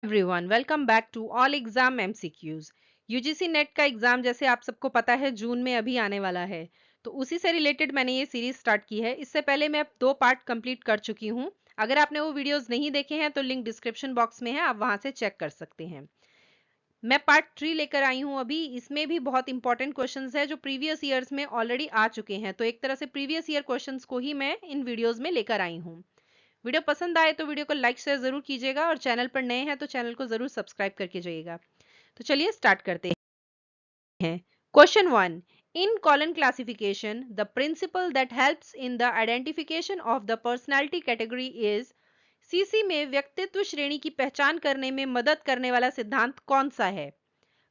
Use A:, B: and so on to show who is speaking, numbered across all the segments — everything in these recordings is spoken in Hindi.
A: Everyone welcome back to all exam MCQs. UGC NET का एग्जाम जैसे आप सबको पता है जून में अभी आने वाला है, तो उसी से रिलेटेड मैंने ये सीरीज स्टार्ट की है। इससे पहले मैं अब 2 पार्ट कंप्लीट कर चुकी हूँ। अगर आपने वो वीडियोस नहीं देखे हैं तो लिंक डिस्क्रिप्शन बॉक्स में है, आप वहां से चेक कर सकते हैं। मैं पार्ट 3 लेकर आई हूँ अभी। इसमें भी बहुत इंपॉर्टेंट क्वेश्चंस है जो प्रीवियस ईयर्स में ऑलरेडी आ चुके हैं, तो एक तरह से प्रीवियस ईयर क्वेश्चंस को ही मैं इन वीडियोज में लेकर आई हूँ। वीडियो पसंद आए तो वीडियो को लाइक शेयर जरूर कीजिएगा, और चैनल पर नए हैं तो चैनल को जरूर सब्सक्राइब करके जाइएगा। तो चलिए स्टार्ट करते हैं। Question 1, in colon classification the principal that helps in the identification of the personality category is. CC में व्यक्तित्व श्रेणी की पहचान करने में मदद करने वाला सिद्धांत कौन सा है?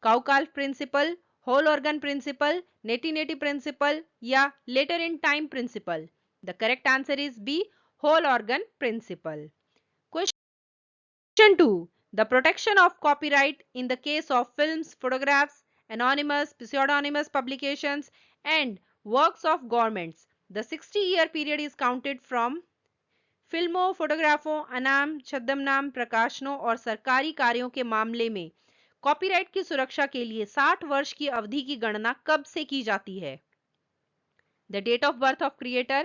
A: Cow calf principle, whole organ principle, नेटी नेटी प्रिंसिपल या letter in time principle? The correct answer is B, whole organ principle. Question 2. The protection of copyright in the case of films, photographs, anonymous, pseudonymous publications, and works of governments. The 60-year period is counted from फिल्मों, फोटोग्राफों, अनाम, छद्मनाम, प्रकाशनों और सरकारी कार्यों के मामले में कॉपीराइट की सुरक्षा के लिए 60 वर्ष की अवधि की गणना कब से की जाती है? The date of birth of creator,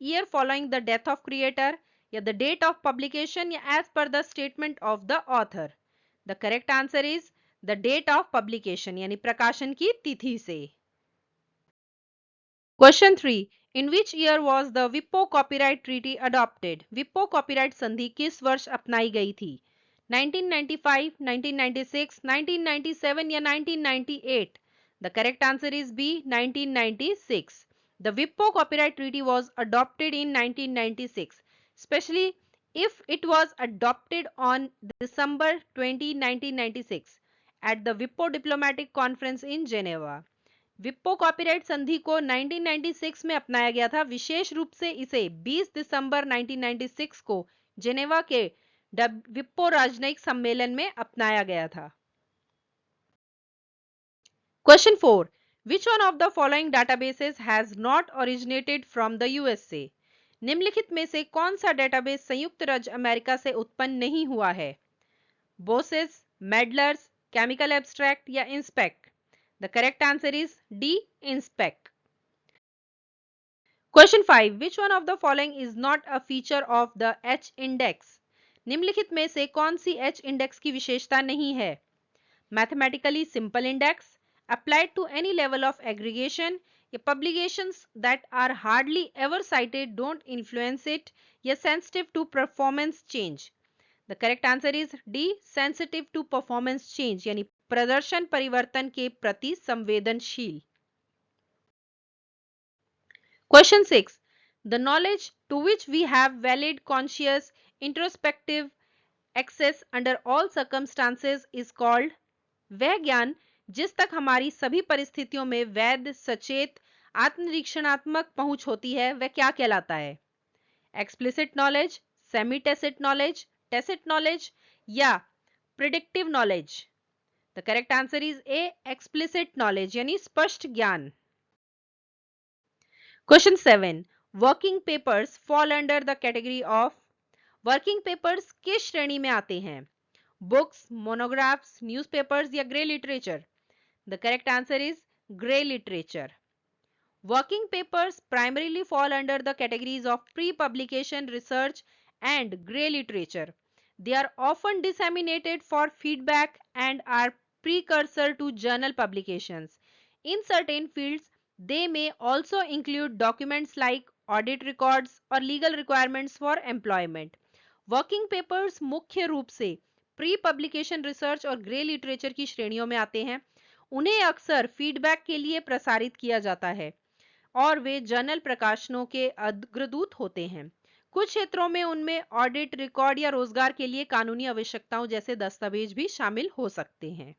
A: year following the death of creator, या the date of publication, या as per the statement of the author? The correct answer is the date of publication, यानी प्रकाशन की तिथि से। Question 3. In which year was the WIPO copyright treaty adopted? WIPO copyright संधि किस वर्ष अपनाई गई थी? 1995, 1996, 1997 या 1998? The correct answer is B, 1996. The WIPO copyright treaty was adopted in 1996, especially if it was adopted on December 20, 1996 at the WIPO diplomatic conference in Geneva. विप्पो कॉपीराइट संधि को 1996 में अपनाया गया था। विशेष रूप से इसे 20 दिसंबर 1996 को जेनेवा के विप्पो राजनयिक सम्मेलन में अपनाया गया था। Question 4. Which one of the following databases has not originated from the USA? निम्नलिखित में से कौन सा डेटाबेस संयुक्त राज्य अमेरिका से उत्पन्न नहीं हुआ है? बोसेस, मेडलर्स, केमिकल एब्स्ट्रैक्ट या inspect? The correct answer is D, inspect. Question 5. Which one of the following is not a feature of the H index? निम्नलिखित में से कौन सी H index की विशेषता नहीं है? Mathematically simple index, applied to any level of aggregation, या publications that are hardly ever cited don't influence it, या sensitive to performance change? The correct answer is D, sensitive to performance change, यानी प्रदर्शन परिवर्तन के प्रति संवेदनशील। Question 6. The knowledge to which we have valid, conscious, introspective access under all circumstances is called? वह ज्ञान जिस तक हमारी सभी परिस्थितियों में वैध, सचेत, आत्मनिरीक्षणात्मक पहुंच होती है, वह क्या कहलाता है? Explicit knowledge, semi tacit knowledge या predictive knowledge? The correct answer is A, explicit knowledge यानी स्पष्ट ज्ञान। Question 7. Working papers fall under the category of? Working papers किस श्रेणी में आते हैं? बुक्स, मोनोग्राफ्स, न्यूज़पेपर्स या grey literature? The correct answer is grey literature. Working papers primarily fall under the categories of pre-publication research and grey literature. They are often disseminated for feedback and are precursor to journal publications. In certain fields, they may also include documents like audit records or legal requirements for employment. Working papers मुख्य रूप से pre-publication research और grey literature की श्रेणियों में आते हैं। उन्हें अक्सर फीडबैक के लिए प्रसारित किया जाता है और वे जर्नल प्रकाशनों के अग्रदूत होते हैं। कुछ क्षेत्रों में उनमें ऑडिट, रिकॉर्ड या रोजगार के लिए कानूनी आवश्यकताओं जैसे दस्तावेज भी शामिल हो सकते हैं।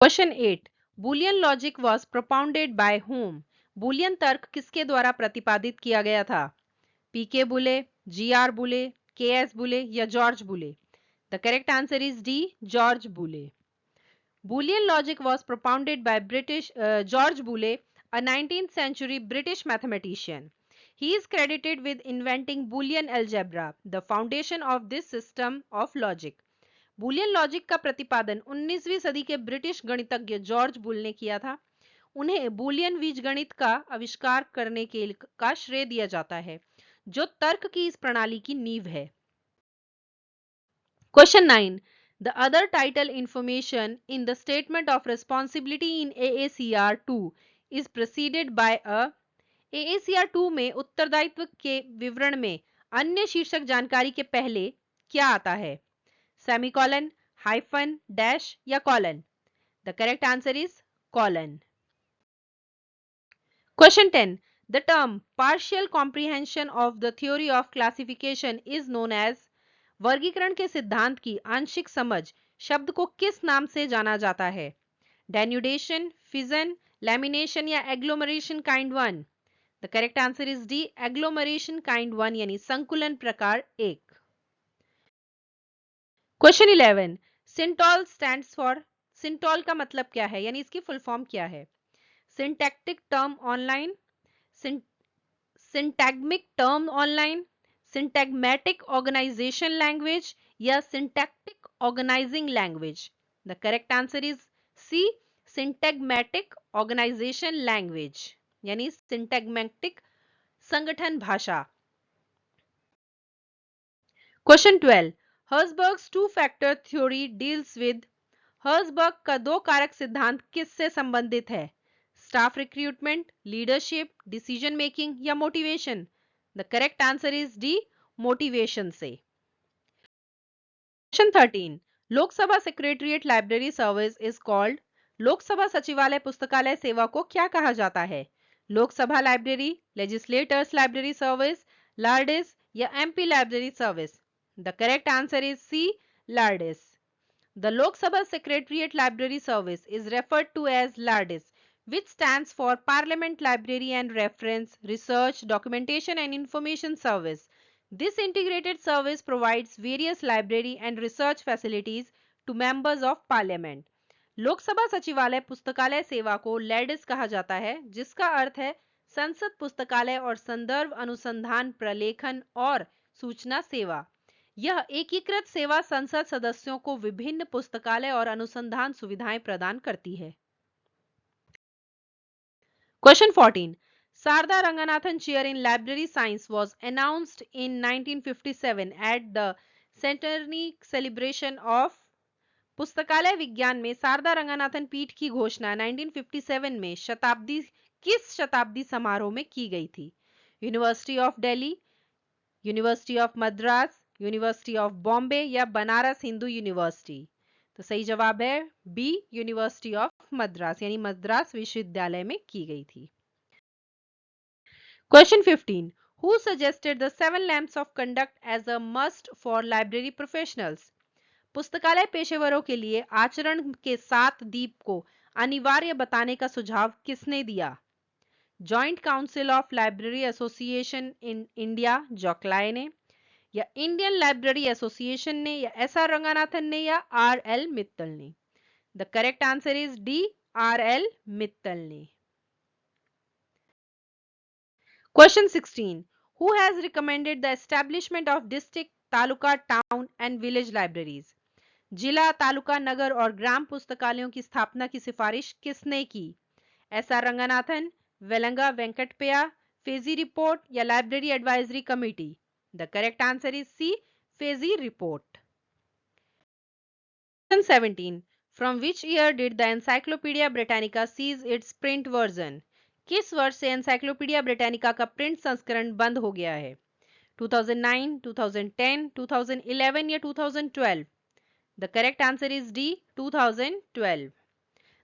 A: Question 8. Boolean logic was propounded bye whom? Boolean तर्क किसके द्वारा प्रतिपादित किया गया था? पीके बुले, जीआर बुले, केएस बुले या जॉर्ज बुले? The correct answer is D, George बुले। Boolean logic was propounded by George Boole, a 19th century British mathematician. He is credited with inventing Boolean algebra, the foundation of this system of logic. Boolean logic का प्रतिपादन 19वीं सदी के ब्रिटिश गणितज्ञ जॉर्ज बुल ने किया था। उन्हें बूलियन बीजगणित का आविष्कार करने का श्रेय दिया जाता है, जो तर्क की इस प्रणाली की नींव है। Question 9. The other title information in the statement of responsibility in AACR 2 is preceded by a AACR 2 में उत्तरदायित्व के विवरण में अन्य शीर्षक जानकारी के पहले क्या आता है? सेमीकोलन, हाइफन, डैश या colon? The correct answer is colon. Question 10. The term partial comprehension of the theory of classification is known as वर्गीकरण के सिद्धांत की आंशिक समझ शब्द को किस नाम से जाना जाता है? डेन्यूडेशन, फिजन, लैमिनेशन या agglomeration kind 1? The correct answer is D, agglomeration kind 1 यानी संकुलन प्रकार 1। क्वेश्चन 11. सिंटॉल स्टैंड्स फॉर, सिंटॉल का मतलब क्या है यानी इसकी फुल फॉर्म क्या है? Syntactic term online, syntagmic term online, syntagmatic organisation language या syntactic organising language? The correct answer is C, syntagmatic organisation language यानी सिंटैग्मेटिक संगठन भाषा। Question 12. Herzberg's two factor theory deals with, Herzberg का दो कारक सिद्धांत किससे संबंधित है? Staff recruitment, leadership, decision making या motivation? The correct answer is D, motivation से। Question 13. Lok Sabha secretariat library service is called, Lok Sabha सचिवालय पुस्तकालय सेवा को क्या कहा जाता है? Lok Sabha library, legislators library service, LARDIS या MP library service? The correct answer is C, LARDIS. The Lok Sabha Secretariat Library Service is referred to as LARDIS, which stands for Parliament Library and Reference, Research, Documentation and Information Service. This integrated service provides various library and research facilities to members of Parliament. Lok Sabha सचिवालय पुस्तकालय सेवा को LARDIS कहा जाता है, जिसका अर्थ है संसद पुस्तकालय और संदर्भ अनुसंधान प्रलेखन और सूचना सेवा। यह एकीकृत सेवा संसद सदस्यों को विभिन्न पुस्तकालय और अनुसंधान सुविधाएं प्रदान करती है। Question 14. Sarda Ranganathan Chair in Library Science was announced in 1957 at the centenary celebration of, पुस्तकालय विज्ञान में शारदा रंगनाथन पीठ की घोषणा 1957 में किस शताब्दी समारोह में की गई थी? University of Delhi, university of Madras, university of Bombay या बनारस हिंदू यूनिवर्सिटी? तो सही जवाब है बी, यूनिवर्सिटी ऑफ मद्रास यानी मद्रास विश्वविद्यालय में की गई थी। Question 15. Who suggested the 7 lamps of conduct as a must for library professionals? पुस्तकालय पेशेवरों के लिए आचरण के 7 दीप को अनिवार्य बताने का सुझाव किसने दिया? Joint council of library association in India, JOCLAI ने, या इंडियन लाइब्रेरी एसोसिएशन ने, या एस.आर. रंगनाथन ने, या आर.एल. मित्तल ने? The correct answer is D, R L. Mittal ने। Question 16. Who has recommended the establishment of district, taluka, town and village libraries? जिला, तालुका, नगर और ग्राम पुस्तकालयों की स्थापना की सिफारिश किसने की? एस.आर. रंगनाथन, वेलंगा वेंकटप्पया, फेजी रिपोर्ट या library advisory committee? The correct answer is C, Fezzi report. Question 17. From which year did the Encyclopedia Britannica cease its print version? किस वर्ष से एनसाइक्लोपीडिया ब्रिटानिका का प्रिंट संस्करण बंद हो गया है? 2009, 2010, 2011 या 2012? The correct answer is D, 2012.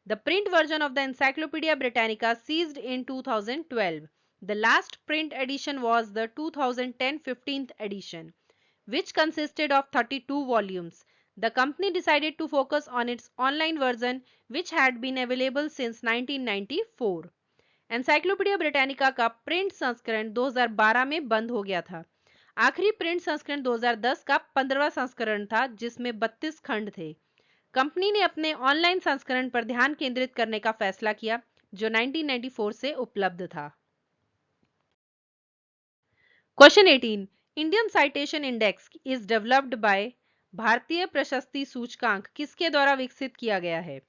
A: The print version of the Encyclopedia Britannica ceased in 2012. The last print edition was the 2010 15th edition, which consisted of 32 volumes. The company decided to focus on its online version, which had been available since 1994. Encyclopedia Britannica का प्रिंट संस्करण 2012 में बंद हो गया था। आखिरी प्रिंट संस्करण 2010 का 15वां संस्करण था, जिसमें 32 खंड थे। कंपनी ने अपने ऑनलाइन संस्करण पर ध्यान केंद्रित करने का फैसला किया, जो 1994 से उपलब्ध था। Question 18, Indian citation index is developed by, भारतीय प्रशस्ति सूचकांक किसके द्वारा विकसित किया गया है?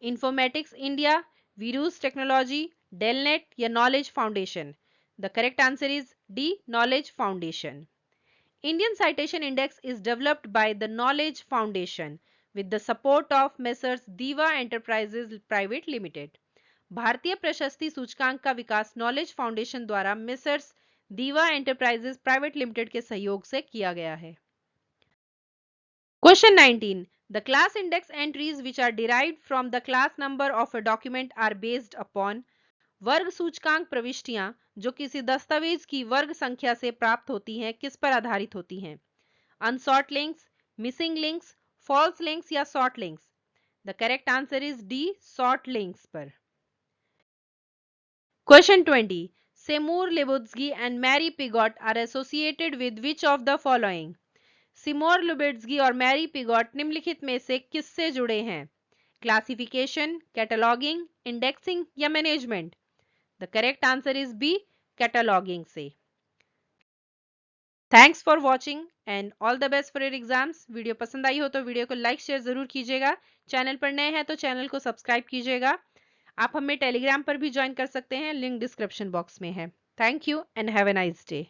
A: इन्फॉर्मेटिक्स इंडिया, वीरूस टेक्नोलॉजी, डेलनेट या knowledge foundation? The correct answer is D, knowledge foundation. Indian Citation Index is developed by the Knowledge Foundation with the support of Messrs. Diva Enterprises Private Limited. भारतीय प्रशस्ति सूचकांक का विकास नॉलेज फाउंडेशन द्वारा मिसर्स दीवा एंटरप्राइजेस प्राइवेट लिमिटेड के सहयोग से किया गया है. Question 19. The class index entries which are derived from the class number of a document are based upon. वर्ग सूचकांक प्रविष्टियां जो किसी दस्तावेज की वर्ग संख्या से प्राप्त होती हैं किस पर आधारित होती हैं? Unsought links, missing links, false links या sought links? The correct answer is D, sought links पर. Question 20. Seymour Lebutsky and Mary Piggott are associated with which of the following? Seymour Lubetzky और मैरी पिगॉट निम्नलिखित में से किससे जुड़े हैं? क्लासिफिकेशन, कैटलॉगिंग, इंडेक्सिंग या management? The correct answer is B, cataloguing से. Thanks for watching and all the best for your exams. Video पसंद आई हो तो वीडियो को लाइक शेयर जरूर कीजिएगा. चैनल पर नए हैं तो चैनल को सब्सक्राइब कीजिएगा. आप हमें टेलीग्राम पर भी ज्वाइन कर सकते हैं, लिंक डिस्क्रिप्शन बॉक्स में है. Thank you and have a nice day.